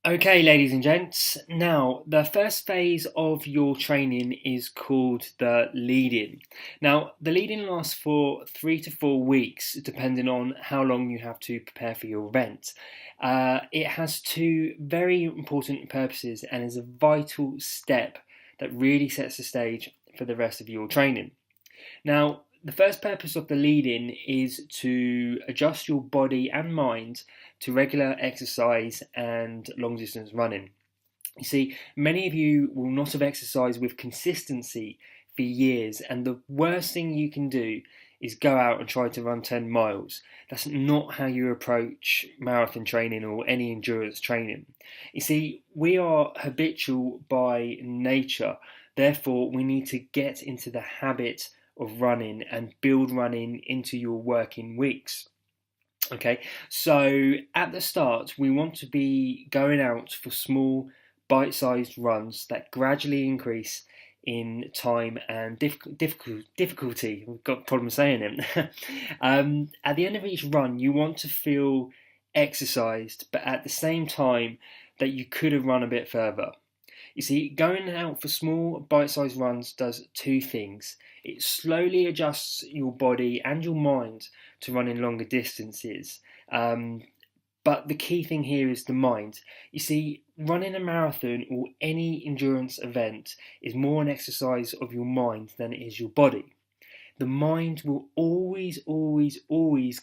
Okay, ladies and gents. Now, the first phase of your training is called the lead-in. Now, the lead-in lasts for 3 to 4 weeks, depending on how long you have to prepare for your event. It has two very important purposes and is a vital step that really sets the stage for the rest of your training. Now, the first purpose of the lead in is to adjust your body and mind to regular exercise and long distance running. You see, many of you will not have exercised with consistency for years, and the worst thing you can do is go out and try to run 10 miles. That's not how you approach marathon training or any endurance training. You see, we are habitual by nature, therefore, we need to get into the habit of running and build running into your working weeks. Okay, so at the start, we want to be going out for small, bite sized runs that gradually increase in time and difficulty. We've got a problem saying it. At the end of each run, you want to feel exercised, but at the same time, that you could have run a bit further. You see, going out for small, bite sized runs does two things. It slowly adjusts your body and your mind to running longer distances. But the key thing here is the mind. You see, running a marathon or any endurance event is more an exercise of your mind than it is your body. The mind will always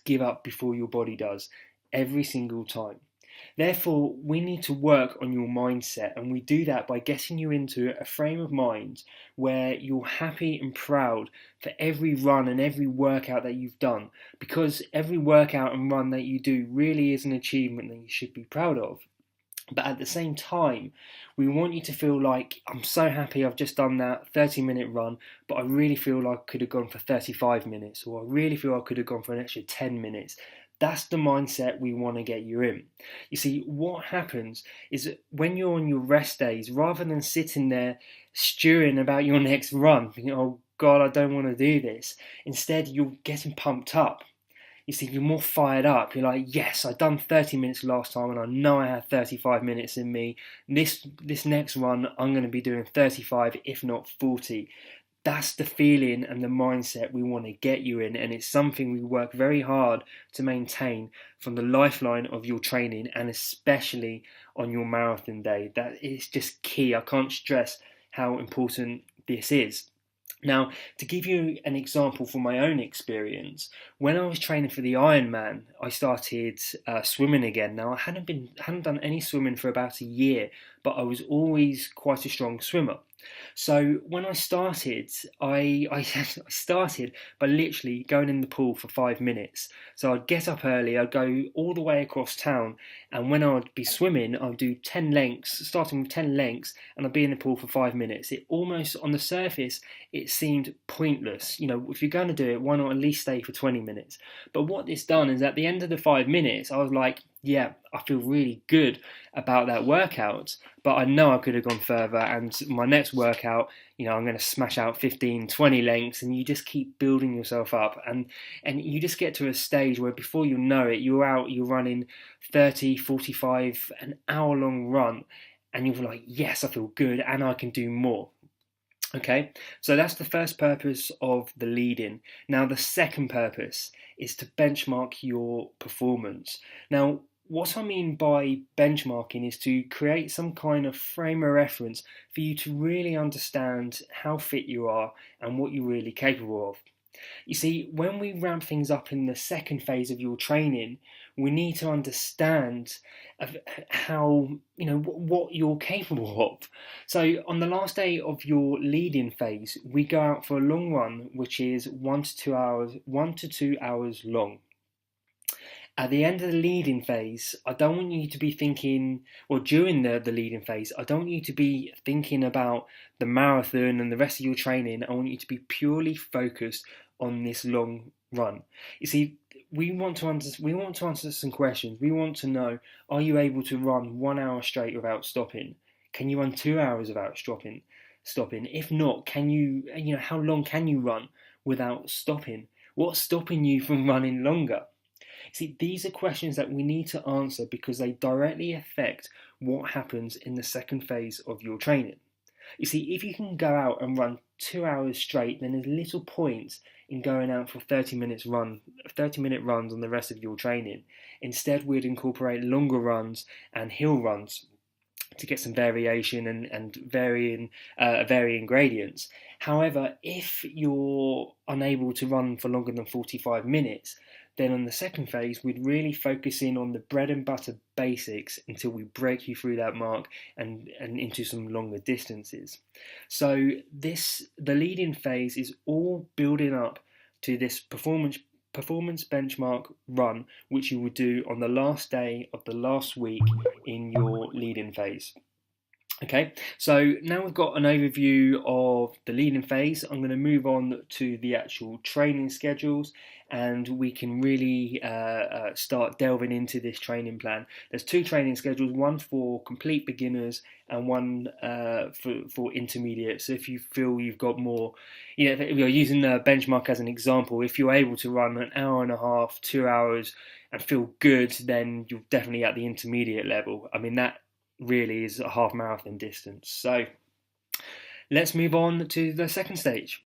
give up before your body does, every single time. Therefore, we need to work on your mindset, and we do that by getting you into a frame of mind where you're happy and proud for every run and every workout that you've done, because every workout and run that you do really is an achievement that you should be proud of. But at the same time, we want you to feel like, I'm so happy I've just done that 30-minute run, but I really feel like I could have gone for 35 minutes, or I really feel I could have gone for an extra 10 minutes. That's the mindset we want to get you in. You see, what happens is that when you're on your rest days, rather than sitting there stewing about your next run, thinking, oh God, I don't want to do this, instead you're getting pumped up. You see, you're more fired up. You're like, yes, I done 30 minutes last time and I know I had 35 minutes in me. This next run, I'm going to be doing 35, if not 40. That's the feeling and the mindset we want to get you in, and it's something we work very hard to maintain from the lifeline of your training, and especially on your marathon day. That is just key. I can't stress how important this is. Now, to give you an example from my own experience, when I was training for the Ironman, I started swimming again. Now, I hadn't done any swimming for about a year, but I was always quite a strong swimmer. So when I started, I started by literally going in the pool for 5 minutes. So I'd get up early, I'd go all the way across town, and when I'd be swimming, I'd do 10 lengths, starting with 10 lengths, and I'd be in the pool for 5 minutes. It almost, on the surface, it seemed pointless. You know, if you're going to do it, why not at least stay for 20 minutes? But what this done is at the end of the 5 minutes, I was like, yeah, I feel really good about that workout, but I know I could have gone further. And my next workout, you know, I'm going to smash out 15, 20 lengths, and you just keep building yourself up. And you just get to a stage where before you know it, you're out, you're running 30, 45, an hour long run, and you're like, yes, I feel good and I can do more. Okay, so that's the first purpose of the lead in. Now, the second purpose is to benchmark your performance. Now, what I mean by benchmarking is to create some kind of frame of reference for you to really understand how fit you are and what you're really capable of. You see, when we ramp things up in the second phase of your training, we need to understand how, you know, what you're capable of. So on the last day of your lead-in phase, we go out for a long run, which is 1 to 2 hours, 1 to 2 hours long. At the end of the lead-in phase, I don't want you to be thinking, or during the lead-in phase, I don't want you to be thinking about the marathon and the rest of your training. I want you to be purely focused on this long run. You see, we want to answer some questions. We want to know: are you able to run 1 hour straight without stopping? Can you run 2 hours without stopping? If not, can you? You know, how long can you run without stopping? What's stopping you from running longer? See, these are questions that we need to answer because they directly affect what happens in the second phase of your training. You see, if you can go out and run 2 hours straight, then there's little point in going out for 30-minute runs on the rest of your training. Instead, we'd incorporate longer runs and hill runs to get some variation and varying gradients. However, if you're unable to run for longer than 45 minutes, then on the second phase, we'd really focus in on the bread and butter basics until we break you through that mark and into some longer distances. So the lead-in phase is all building up to this performance benchmark run, which you will do on the last day of the last week in your lead-in phase. Okay, so now we've got an overview of the lead-in phase, I'm going to move on to the actual training schedules, and we can really start delving into this training plan. There's 2 training schedules, one for complete beginners and one for intermediate. So if you feel you've got more, if you're using the benchmark as an example, if you're able to run an hour and a half, 2 hours and feel good, then you're definitely at the intermediate level. I mean, that really is a half marathon distance. So let's move on to the second stage.